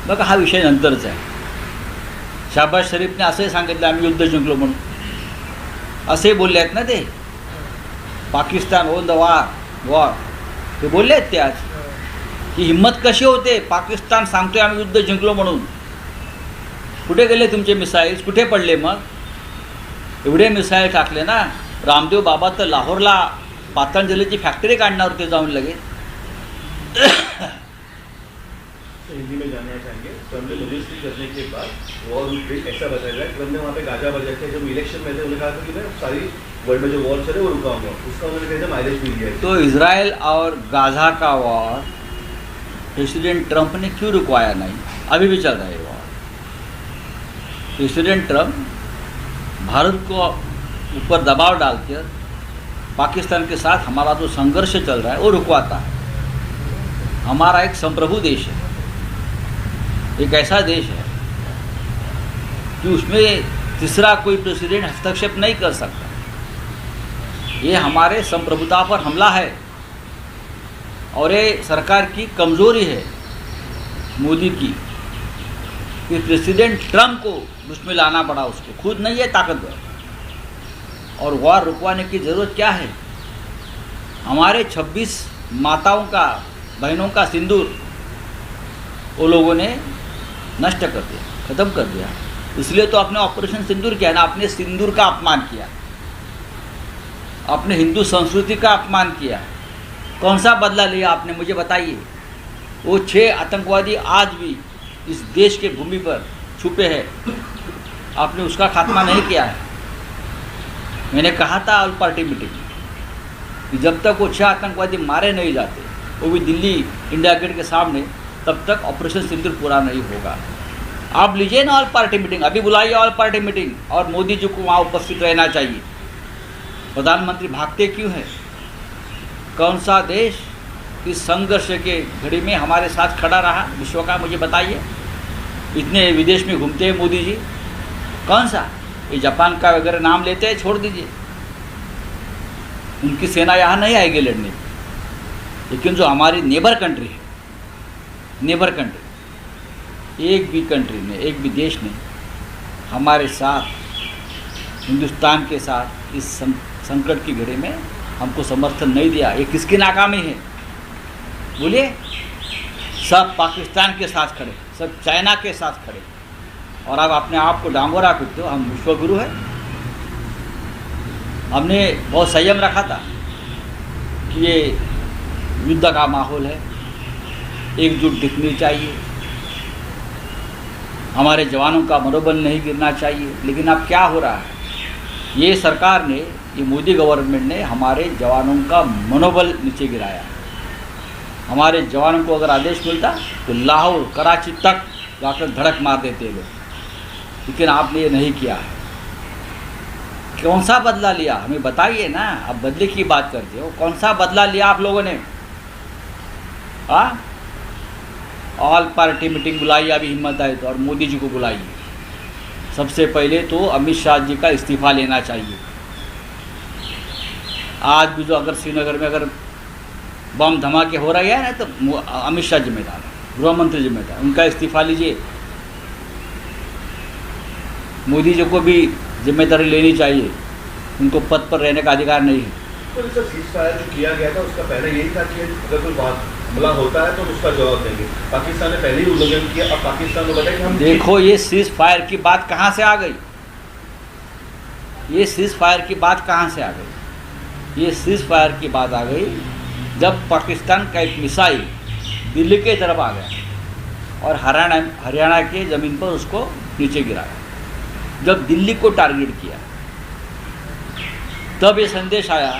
बघा, हा विषय नंतरचा आहे. शहबाज शरीफने असंही सांगितलं आम्ही युद्ध जिंकलो म्हणून, असे बोलले आहेत ना ते. पाकिस्तान ओन द वॉर ते बोलले आहेत ते आज. ही हिम्मत कशी होते? पाकिस्तान सांगतोय आम्ही युद्ध जिंकलो म्हणून. कुठे गेले तुमचे मिसाईल्स? कुठे पडले मग? एवढे मिसाईल टाकले ना. रामदेव बाबा तर लाहोरला पातंजलीची फॅक्टरी काढणार होते जाऊन लगेच. हिंदी में जानना चाहेंगे. ट्रम्प ने रजिस्ट्री करने के बाद वॉर ऐसा बताया गया. ट्रम्प ने वहाँ पे गाजा बजा के जब इलेक्शन में थे उन्होंने कहा था कि मैं सारी वर्ल्ड में जो वॉर चले वो रुकाऊंगा. उसका उन्होंने कहा माइलेज मिल गया. तो इजराइल और गाजा का वॉर प्रेसिडेंट ट्रंप ने क्यों रुकवाया नहीं? अभी भी चल रहा है वॉर. प्रेसिडेंट ट्रंप भारत को ऊपर दबाव डालकर पाकिस्तान के साथ हमारा जो संघर्ष चल रहा है वो रुकवाता है. हमारा एक संप्रभु देश है, एक ऐसा देश है कि उसमें तीसरा कोई प्रेसिडेंट हस्तक्षेप नहीं कर सकता. ये हमारे संप्रभुता पर हमला है और ये सरकार की कमज़ोरी है मोदी की कि प्रेसिडेंट ट्रंप को उसमें लाना पड़ा. उसको खुद नहीं है ताकतवर. और वॉर रुकवाने की ज़रूरत क्या है? हमारे 26 माताओं का, बहनों का सिंदूर वो लोगों ने नष्ट कर दिया, ख़त्म कर दिया. इसलिए तो आपने ऑपरेशन सिंदूर किया ना. आपने सिंदूर का अपमान किया, आपने हिंदू संस्कृति का अपमान किया. कौन सा बदला लिया आपने? मुझे बताइए. वो 6 आतंकवादी आज भी इस देश के भूमि पर छुपे हैं. आपने उसका खात्मा नहीं किया है. मैंने कहा था ऑल पार्टी मीटिंग कि जब तक वो 6 आतंकवादी मारे नहीं जाते, वो भी दिल्ली इंडिया गेट के सामने, तब तक ऑपरेशन सिंदूर पूरा नहीं होगा. आप लीजिए ना ऑल पार्टी मीटिंग. अभी बुलाइए ऑल पार्टी मीटिंग और मोदी जी को वहाँ उपस्थित रहना चाहिए. प्रधानमंत्री भागते क्यों हैं? कौन सा देश इस संघर्ष के घड़ी में हमारे साथ खड़ा रहा विश्व का? मुझे बताइए. इतने विदेश में घूमते हैं मोदी जी. कौन सा? ये जापान का वगैरह नाम लेते हैं, छोड़ दीजिए. उनकी सेना यहाँ नहीं आएगी लड़ने. लेकिन जो हमारी नेबर कंट्री है, नेबर कंट्री, एक भी कंट्री ने, एक भी देश ने हमारे साथ, हिंदुस्तान के साथ इस संकट की घड़ी में हमको समर्थन नहीं दिया. ये किसकी नाकामी है? बोलिए. सब पाकिस्तान के साथ खड़े, सब चाइना के साथ खड़े, और अब अपने आप को डांगोरा पीटते हो हम विश्वगुरु है. हमने बहुत संयम रखा था कि ये युद्ध का माहौल है, एकजुट दिखनी चाहिए, हमारे जवानों का मनोबल नहीं गिरना चाहिए. लेकिन अब क्या हो रहा है? ये सरकार ने, ये मोदी गवर्नमेंट ने हमारे जवानों का मनोबल नीचे गिराया. हमारे जवानों को अगर आदेश मिलता तो लाहौर, कराची तक जाकर धड़क मार देते लोग. लेकिन आपने ये नहीं किया है. कौन सा बदला लिया? हमें बताइए ना. अब बदले की बात करते हो. कौन सा बदला लिया आप लोगों ने? ऑल पार्टी मीटिंग बुलाइए अभी हिम्मत आए तो, और मोदी जी को बुलाइए. सबसे पहले तो अमित शाह जी का इस्तीफा लेना चाहिए. आज भी जो अगर श्रीनगर में अगर बम धमाके हो रहे हैं ना, तो अमित शाह जिम्मेदार है, गृह मंत्री जिम्मेदार. उनका इस्तीफा लीजिए. मोदी जी को भी जिम्मेदारी लेनी चाहिए. उनको पद पर रहने का अधिकार नहीं है. तो जैसे सीज़फायर जो किया गया था उसका पहले यही था कि अगर कोई हमला होता है तो उसका जवाब देंगे. पाकिस्तान ने पहले ही उल्लंघन किया. अब पाकिस्तान को बताया कि हम देखो, ये सीज फायर की बात कहाँ से आ गई? ये सीज फायर की बात कहाँ से आ गई? ये सीज फायर की बात आ गई जब पाकिस्तान का एक मिसाइल दिल्ली के तरफ आ गया और हरियाणा के ज़मीन पर उसको नीचे गिराया. जब दिल्ली को टारगेट किया तब ये संदेश आया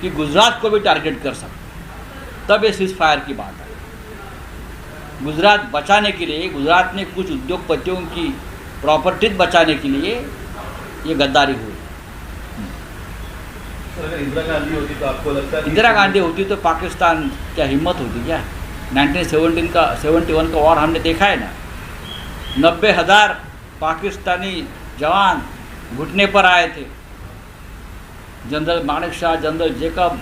कि गुजरात को भी टारगेट कर सकते. तब ये सीज फायर की बात आई. गुजरात बचाने के लिए, गुजरात में कुछ उद्योगपतियों की प्रॉपर्टीज बचाने के लिए ये गद्दारी हुई. अगर इंदिरा गांधी होती तो आपको लगता है? इंदिरा गांधी होती तो पाकिस्तान क्या हिम्मत होती क्या? 1971 का वॉर हमने देखा है ना. 90,000 पाकिस्तानी जवान घुटने पर आए थे. General Manek Shah, general Jacob,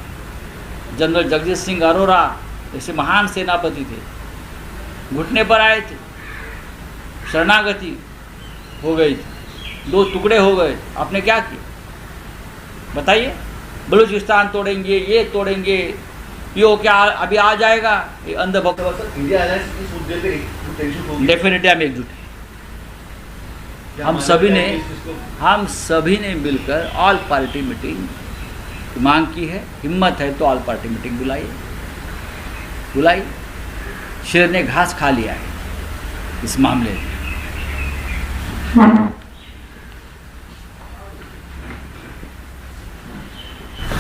general Jagjit Singh Arora ऐसे महान सेनापति थे. घुटने पर आए थे, शरणागति हो गई थी, 2 टुकड़े हो गए। आपने क्या किया बताइए? बलूचिस्तान तोड़ेंगे, ये तोड़ेंगे, ये क्या अभी आ जाएगा? ये अंधभक्त। इंडिया अलायंस इस मुद्दे पे एकजुट होगी। डेफिनेटली हम एकजुट हैं। हम सभी ने मिलकर ऑल पार्टी मीटिंग मांग की है। हिम्मत है तो ऑल पार्टी मीटिंग बुलाई। शेर ने घास खा लिया है इस मामले में।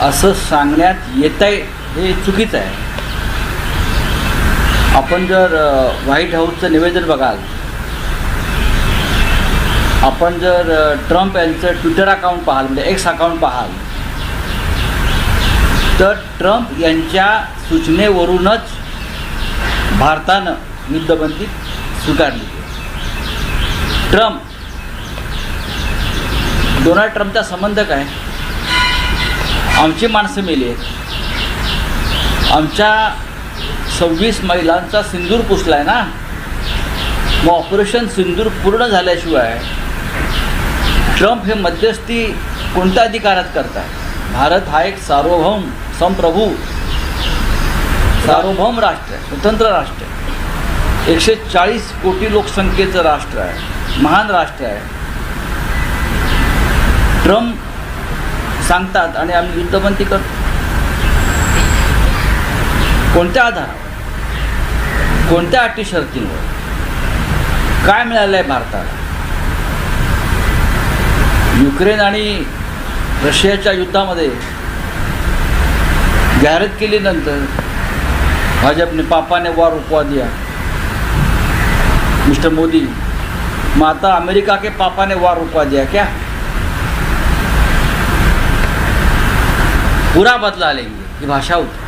असं सांगण्यात येतंय हे चुकीचं आहे. आपण जर व्हाईट हाऊसचं निवेदन बघाल, आपण जर ट्रम्प यांचं ट्विटर अकाउंट पाहाल, म्हणजे एक्स अकाउंट पाहाल, तर ट्रम्प यांच्या सूचनेवरूनच भारतानं युद्धबंदी स्वीकारली. डोनाल्ड ट्रम्पचा संबंध काय? आमची माणसं मेली आहेत, आमच्या 26 महिलांचा सिंदूर पुसला आहे ना. मग ऑपरेशन सिंदूर पूर्ण झाल्याशिवाय ट्रम्प हे मध्यस्थी कोणत्या अधिकारात करतात? भारत हा एक सार्वभौम राष्ट्र आहे, स्वतंत्र राष्ट्र आहे, 140 कोटी लोकसंख्येचं राष्ट्र आहे, महान राष्ट्र आहे. ट्रम्प सांगतात आणि आम्ही युद्धबंदी करतो. कोणत्या आधारावर, कोणत्या अटी शर्तींवर? काय मिळालं आहे भारताला? युक्रेन आणि रशियाच्या युद्धामध्ये जाहिरात केल्यानंतर भाजपने पापाने वार रुकवा दिया, मिस्टर मोदी. मग आता अमेरिका के पापा ने वार रुकवा दिया क्या? पूरा बदला लेंगे, ही भाषा होती.